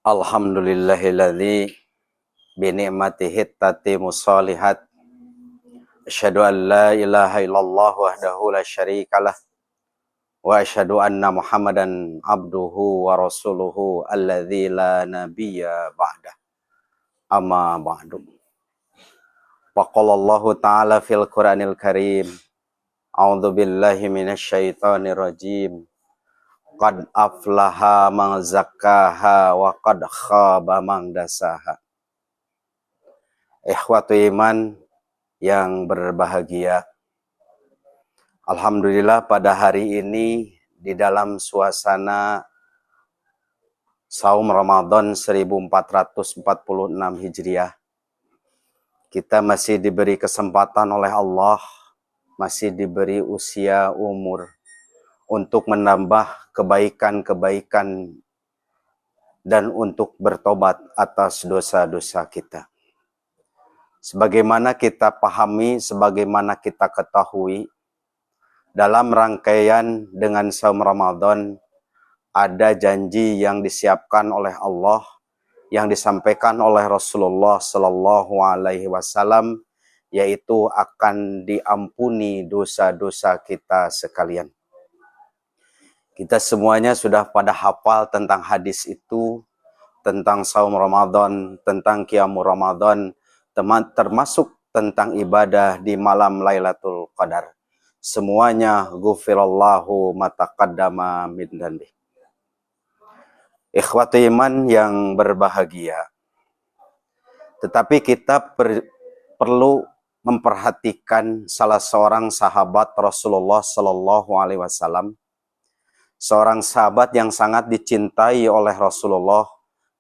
Alhamdulillahilladzi bi ni'matihi tatimmu shalihat. Asyhadu an la ilaha illallah wahdahu la syarikalah wa asyhadu anna Muhammadan abduhu wa rasuluhu alladzi la nabiyya ba'dah. Amma ba'du. Wa qala Allah ta'ala fil Qur'anil Karim. A'udzu billahi minasy syaithanir rajim. Qad aflaha man zakkaha wa qad khaba man dasaha. Ikhwatu iman yang berbahagia, alhamdulillah pada hari ini di dalam suasana saum Ramadan 1446 Hijriah, kita masih diberi kesempatan oleh Allah, masih diberi usia umur untuk menambah kebaikan-kebaikan dan untuk bertobat atas dosa-dosa kita. Sebagaimana kita pahami, sebagaimana kita ketahui, dalam rangkaian dengan saum Ramadan ada janji yang disiapkan oleh Allah, yang disampaikan oleh Rasulullah Sallallahu Alaihi Wasallam, yaitu akan diampuni dosa-dosa kita sekalian. Kita semuanya sudah pada hafal tentang hadis itu, tentang saum Ramadan, tentang qiyamul Ramadan, termasuk tentang ibadah di malam Lailatul Qadar. Semuanya ghufirallahu ma taqaddama min dhanbi. Ikhwati iman yang berbahagia. Tetapi kita perlu memperhatikan salah seorang sahabat Rasulullah Sallallahu Alaihi Wasallam, seorang sahabat yang sangat dicintai oleh Rasulullah,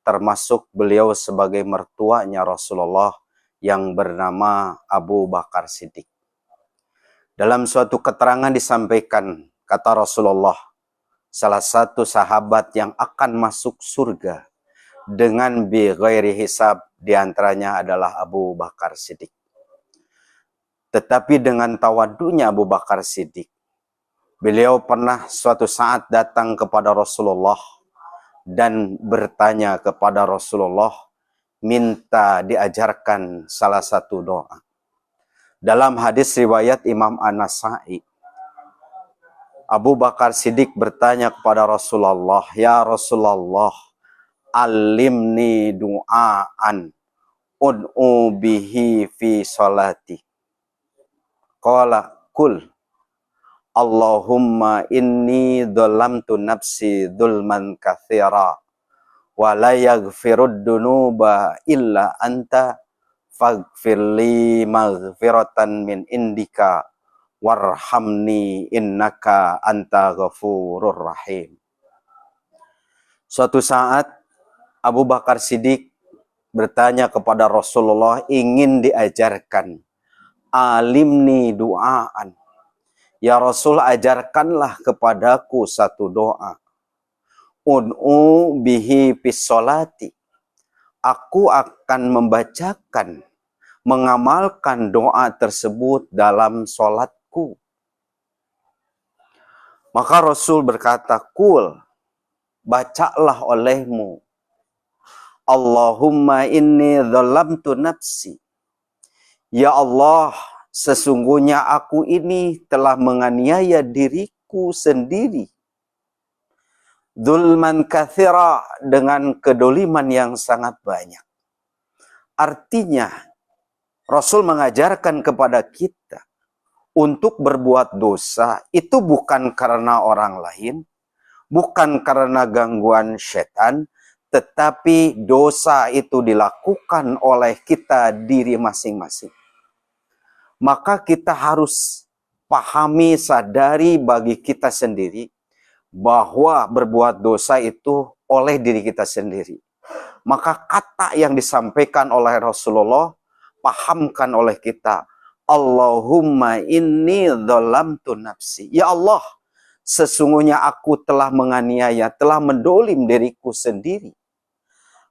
termasuk beliau sebagai mertuanya Rasulullah, yang bernama Abu Bakar Siddiq. Dalam suatu keterangan disampaikan, kata Rasulullah, salah satu sahabat yang akan masuk surga dengan bi ghairi hisab, diantaranya adalah Abu Bakar Siddiq. Tetapi dengan tawadunya Abu Bakar Siddiq, beliau pernah suatu saat datang kepada Rasulullah dan bertanya kepada Rasulullah, minta diajarkan salah satu doa. Dalam hadis riwayat Imam An-Nasa'i, Abu Bakar Siddiq bertanya kepada Rasulullah, ya Rasulullah, alimni du'aan ud'u bihi fi sholati. Qala kul Allahumma inni dhalamtu nafsi dhulman katsira wa la yaghfirud dunuba illa anta faghfirli maghfiratan min indika warhamni innaka anta ghafurur rahim. Suatu saat Abu Bakar Siddiq bertanya kepada Rasulullah, ingin diajarkan, alimni du'aan, ya Rasul, ajarkanlah kepadaku satu doa. Un'u bihi pisolati. Aku akan membacakan, mengamalkan doa tersebut dalam sholatku. Maka Rasul berkata, kul, bacalah olehmu. Allahumma inni dhalamtu nafsi. Ya Allah, sesungguhnya aku ini telah menganiaya diriku sendiri. Dzulman katsira, dengan kedoliman yang sangat banyak. Artinya, Rasul mengajarkan kepada kita untuk berbuat dosa itu bukan karena orang lain, bukan karena gangguan setan, tetapi dosa itu dilakukan oleh kita diri masing-masing. Maka kita harus pahami, sadari bagi kita sendiri, bahwa berbuat dosa itu oleh diri kita sendiri. Maka kata yang disampaikan oleh Rasulullah, pahamkan oleh kita. Allahumma inni dhalamtu nafsi. Ya Allah, sesungguhnya aku telah menganiaya, telah mendolim diriku sendiri.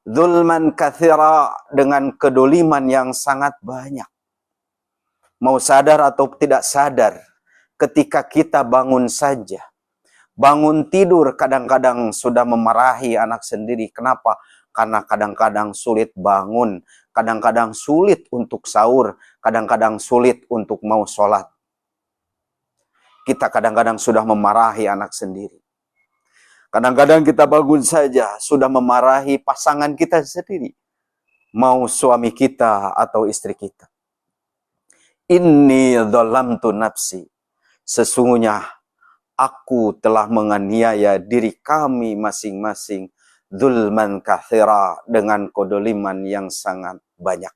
Dzulman katsira, dengan kedoliman yang sangat banyak. Mau sadar atau tidak sadar, ketika kita bangun saja, bangun tidur kadang-kadang sudah memarahi anak sendiri. Kenapa? karena kadang-kadang sulit bangun, kadang-kadang sulit untuk sahur, kadang-kadang sulit untuk mau sholat. Kita kadang-kadang sudah memarahi anak sendiri. Kadang-kadang kita bangun saja sudah memarahi pasangan kita sendiri. Mau suami kita atau istri kita. Inni dzalamtu nafsi. Sesungguhnya aku telah menganiaya diri kami masing-masing. Dzulman katsira, dengan kedoliman yang sangat banyak.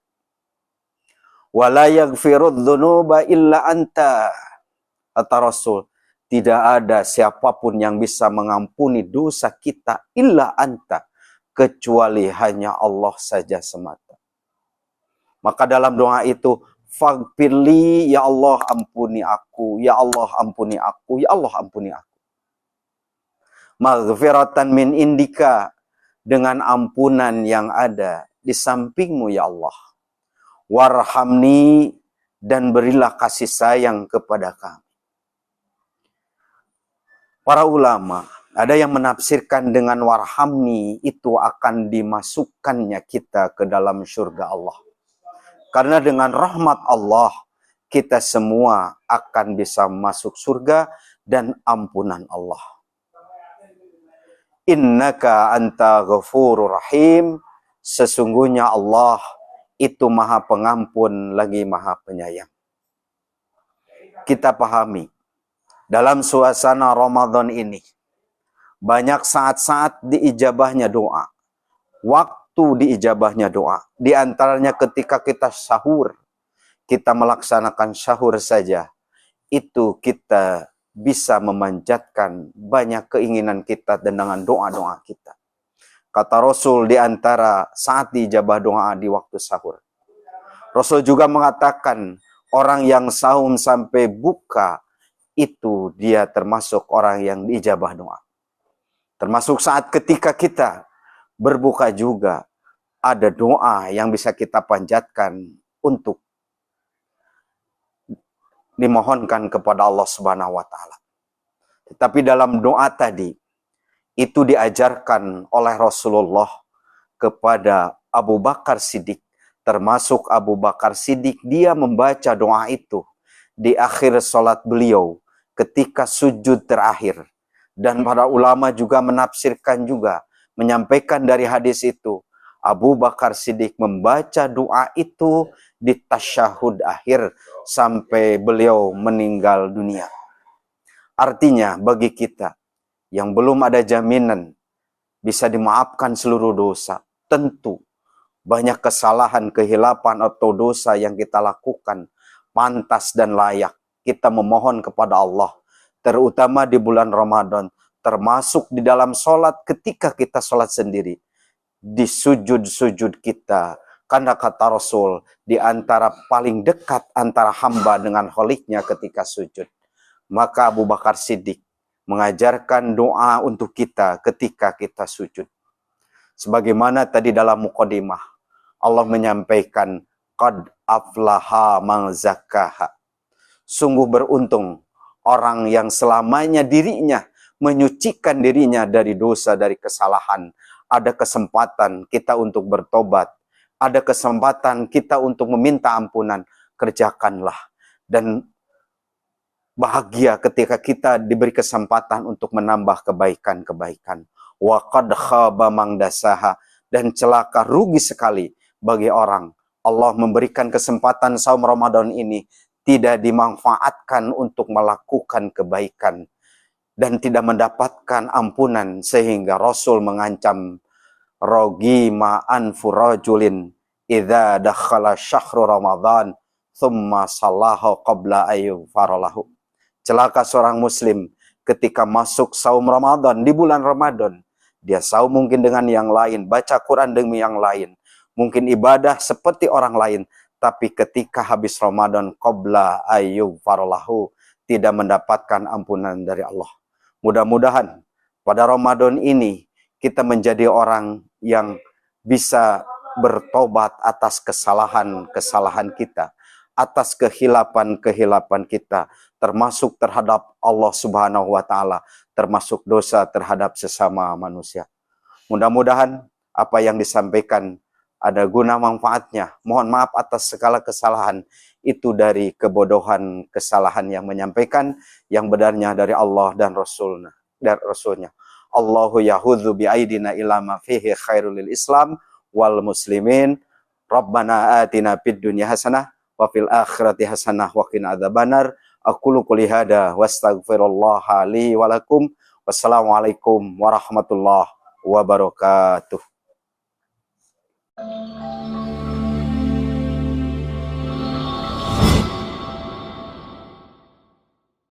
Wala yaghfirudz dzunuba illa anta. Kata Rasul, tidak ada siapapun yang bisa mengampuni dosa kita illa anta, kecuali hanya Allah saja semata. Maka dalam doa itu, faghfirli, ya Allah ampuni aku, ya Allah ampuni aku, ya Allah ampuni aku. Maghfiratan min indika, dengan ampunan yang ada di sampingmu ya Allah. Warhamni, dan berilah kasih sayang kepada kami. Para ulama, ada yang menafsirkan dengan warhamni itu akan dimasukkannya kita ke dalam surga Allah. Karena dengan rahmat Allah, kita semua akan bisa masuk surga dan ampunan Allah. Innaka anta ghafurur rahim. Sesungguhnya Allah itu maha pengampun lagi maha penyayang. Kita pahami, dalam suasana Ramadan ini, banyak saat-saat diijabahnya doa. Waktu diijabahnya doa. Di antaranya ketika kita sahur. Kita melaksanakan sahur saja. Itu kita bisa memanjatkan banyak keinginan kita dengan doa-doa kita. Kata Rasul, di antara saat diijabah doa di waktu sahur. Rasul juga mengatakan, orang yang sahur sampai buka, itu dia termasuk orang yang diijabah doa. Termasuk saat ketika kita berbuka juga, ada doa yang bisa kita panjatkan untuk dimohonkan kepada Allah Subhanahu wa taala. Tetapi dalam doa tadi, itu diajarkan oleh Rasulullah kepada Abu Bakar Siddiq. Termasuk Abu Bakar Siddiq, dia membaca doa itu di akhir sholat beliau ketika sujud terakhir. Dan para ulama juga menafsirkan juga, menyampaikan dari hadis itu, Abu Bakar Siddiq membaca doa itu di tasyahud akhir sampai beliau meninggal dunia. Artinya bagi kita yang belum ada jaminan bisa dimaafkan seluruh dosa, tentu banyak kesalahan, kehilapan atau dosa yang kita lakukan pantas dan layak kita memohon kepada Allah, terutama di bulan Ramadan, termasuk di dalam sholat ketika kita sholat sendiri, di sujud-sujud kita. Karena kata Rasul, di antara paling dekat antara hamba dengan kholiknya ketika sujud. Maka Abu Bakar Siddiq mengajarkan doa untuk kita ketika kita sujud. Sebagaimana tadi dalam mukadimah, Allah menyampaikan, qad aflaha man zakkaha. Sungguh beruntung orang yang selamanya dirinya menyucikan dirinya dari dosa, dari kesalahan. Ada kesempatan kita untuk bertobat. Ada kesempatan kita untuk meminta ampunan. Kerjakanlah. Dan bahagia ketika kita diberi kesempatan untuk menambah kebaikan-kebaikan. Wa qad khaba man dasaha. Dan celaka, rugi sekali bagi orang. Allah memberikan kesempatan saum Ramadan ini tidak dimanfaatkan untuk melakukan kebaikan. Dan tidak mendapatkan ampunan. Sehingga Rasul mengancam, rogima anfu rajulin idza dakhala syahru Ramadan thumma salahu qabla ayyufaralahu. Celaka seorang muslim ketika masuk saum Ramadan di bulan Ramadan. Dia saum mungkin dengan yang lain, baca Quran demi yang lain, mungkin ibadah seperti orang lain, tapi ketika habis Ramadan qabla ayyufaralahu, tidak mendapatkan ampunan dari Allah. Mudah-mudahan pada Ramadan ini kita menjadi orang yang bisa bertobat atas kesalahan-kesalahan kita, atas kehilapan-kehilapan kita, termasuk terhadap Allah Subhanahu wa taala, termasuk dosa terhadap sesama manusia. Mudah-mudahan apa yang disampaikan ada guna manfaatnya. Mohon maaf atas segala kesalahan. Itu dari kebodohan, kesalahan yang menyampaikan, yang benarnya dari Allah dan Rasulnya. Allahu yahudzu biaidina ila ma fihi khairul lil Islam wal muslimin. Rabbana atina fid dunya hasanah wa fil akhirati hasanah wa qina adzabannar. Aqulu qouli hada wastaghfirullaha li wa lakum. Wassalamualaikum warahmatullahi wabarakatuh.